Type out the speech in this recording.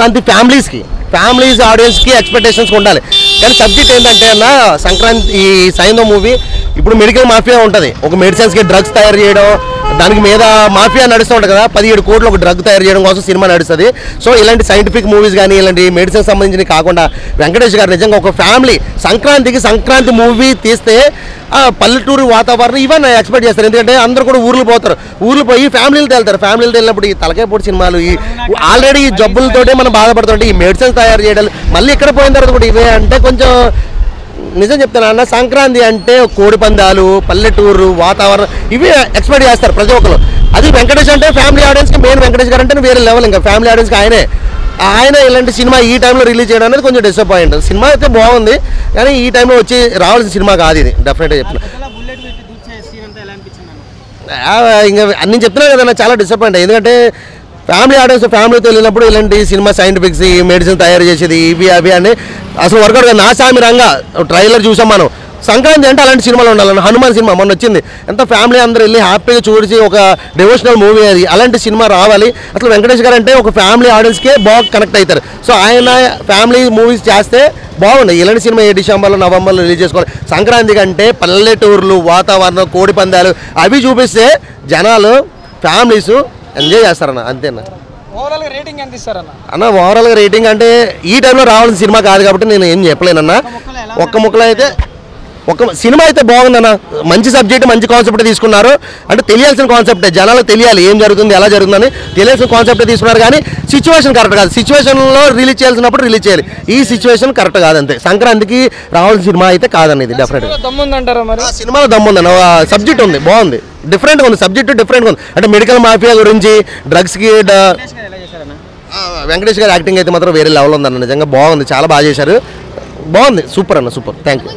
Sankranti families ఆడియన్స్కి expectations ఉండాలి. కానీ సబ్జెక్ట్ ఏంటంటే అన్న సంక్రాంతి ఈ సైందో మూవీ ఇప్పుడు మెడికల్ మాఫియా ఉంటుంది. ఒక మెడిసిన్స్కి డ్రగ్స్ తయారు చేయడం, దానికి మీద మాఫియా నడుస్తూ ఉంటుంది కదా. 17 కోట్లు ఒక డ్రగ్ తయారు చేయడం కోసం సినిమా నడుస్తుంది. సో ఇలాంటి సైంటిఫిక్ మూవీస్ కానీ ఇలాంటి మెడిసిన్ సంబంధించినవి కాకుండా వెంకటేష్ గారు నిజంగా ఒక ఫ్యామిలీ సంక్రాంతి మూవీ తీస్తే పల్లెటూరు వాతావరణం ఇవన్నీ ఎక్స్పెక్ట్ చేస్తారు. ఎందుకంటే అందరూ కూడా ఊర్లు పోయి ఫ్యామిలీలు వెళ్ళినప్పుడు ఈ తలకాయ పొడి సినిమాలు ఈ ఆల్రెడీ ఈ జబ్బులతోటే మనం బాధపడుతుంటే ఈ మెడిసిన్స్ తయారు చేయడం మళ్ళీ ఇక్కడ పోయిన తర్వాత కూడా ఇవే అంటే కొంచెం నిజం చెప్తాను అన్న. సంక్రాంతి అంటే కోడి పందాలు, పల్లెటూరు వాతావరణం ఇవి ఎక్స్పెక్ట్ చేస్తారు ప్రతి ఒక్కరు. అది వెంకటేష్ అంటే ఫ్యామిలీ ఆడియన్స్కి మెయిన్ వెంకటేష్ గారు అంటే వేరే లెవెల్. ఇంకా ఫ్యామిలీ ఆడియన్స్కి ఆయన ఇలాంటి సినిమా ఈ టైంలో రిలీజ్ చేయడం అనేది కొంచెం డిసప్పాయింట్. సినిమా అయితే బాగుంది కానీ ఈ టైంలో వచ్చి రావాల్సిన సినిమా కాదు ఇది. డెఫినెట్గా చెప్తున్నా. ఇంకా అన్ని చెప్తున్నాను కదన్నా, చాలా డిసప్పాయింట్. ఎందుకంటే ఫ్యామిలీ ఆడియన్స్ ఫ్యామిలీతో వెళ్ళినప్పుడు ఇలాంటి సినిమా సైంటిఫిక్స్ ఈ మెడిసిన్ తయారు చేసేది ఇవి అవి అని అసలు వర్కౌట్ కాదు. నా సామి రంగా ట్రైలర్ చూసాం మనం. సంక్రాంతి అంటే అలాంటి సినిమాలు ఉండాలన్న. హనుమాన్ సినిమా మొన్న వచ్చింది, ఎంత ఫ్యామిలీ అందరూ వెళ్ళి హ్యాపీగా చూసి ఒక డివోషనల్ మూవీ అది. అలాంటి సినిమా రావాలి. అసలు వెంకటేష్ గారు అంటే ఒక ఫ్యామిలీ ఆడియన్స్కే బాగా కనెక్ట్ అవుతారు. సో ఆయన ఫ్యామిలీ మూవీస్ చేస్తే బాగుంది. ఇలాంటి సినిమా డిసెంబర్లో నవంబర్లో రిలీజ్ చేసుకోవాలి. సంక్రాంతి కంటే పల్లెటూర్లు వాతావరణం కోడి పందాలు అవి చూపిస్తే జనాలు ఫ్యామిలీస్ ఎంజాయ్ చేస్తారన్న. అంతేనా. ఓవరాల్గా రేటింగ్ ఎంత ఇస్తారన్న? అన్న ఓవరాల్గా రేటింగ్ అంటే ఈ టైంలో రావాల్సిన సినిమా కాదు కాబట్టి నేను ఏం చెప్పలేనన్నా. ఒక్క ముక్కలో అయితే ఒక సినిమా అయితే బాగుందన్న. మంచి సబ్జెక్ట్ మంచి కాన్సెప్ట్ తీసుకున్నారు. అంటే తెలియాల్సిన కాన్సెప్టే, జనాలకు తెలియాలి ఏం జరుగుతుంది ఎలా జరుగుతుందని తెలియాల్సిన కాన్సెప్టే తీసుకున్నారు. కానీ సిచ్యువేషన్ కరెక్ట్ కాదు. సిచ్యువేషన్లో రిలీజ్ చేయాల్సినప్పుడు రిలీజ్ చేయాలి. ఈ సిచ్యువేషన్ కరెక్ట్ కాదంతే. సంక్రాంతికి రావాల్సిన సినిమా అయితే కాదనేది డెఫినెట్గా. దమ్ముందంటారా మరి? సినిమాలో దమ్ముందన్న. సబ్జెక్ట్ ఉంది, బాగుంది, డిఫరెంట్గా ఉంది. సబ్జెక్ట్ డిఫరెంట్గా ఉంది. అంటే మెడికల్ మాఫియా గురించి డ్రగ్స్కి వెంకటేష్ గారి యాక్టింగ్ అయితే మాత్రం వేరే లెవెల్ ఉందన్న. నిజంగా బాగుంది, చాలా బాగా చేశారు. బాగుంది, సూపర్ అన్న, సూపర్. Thank you.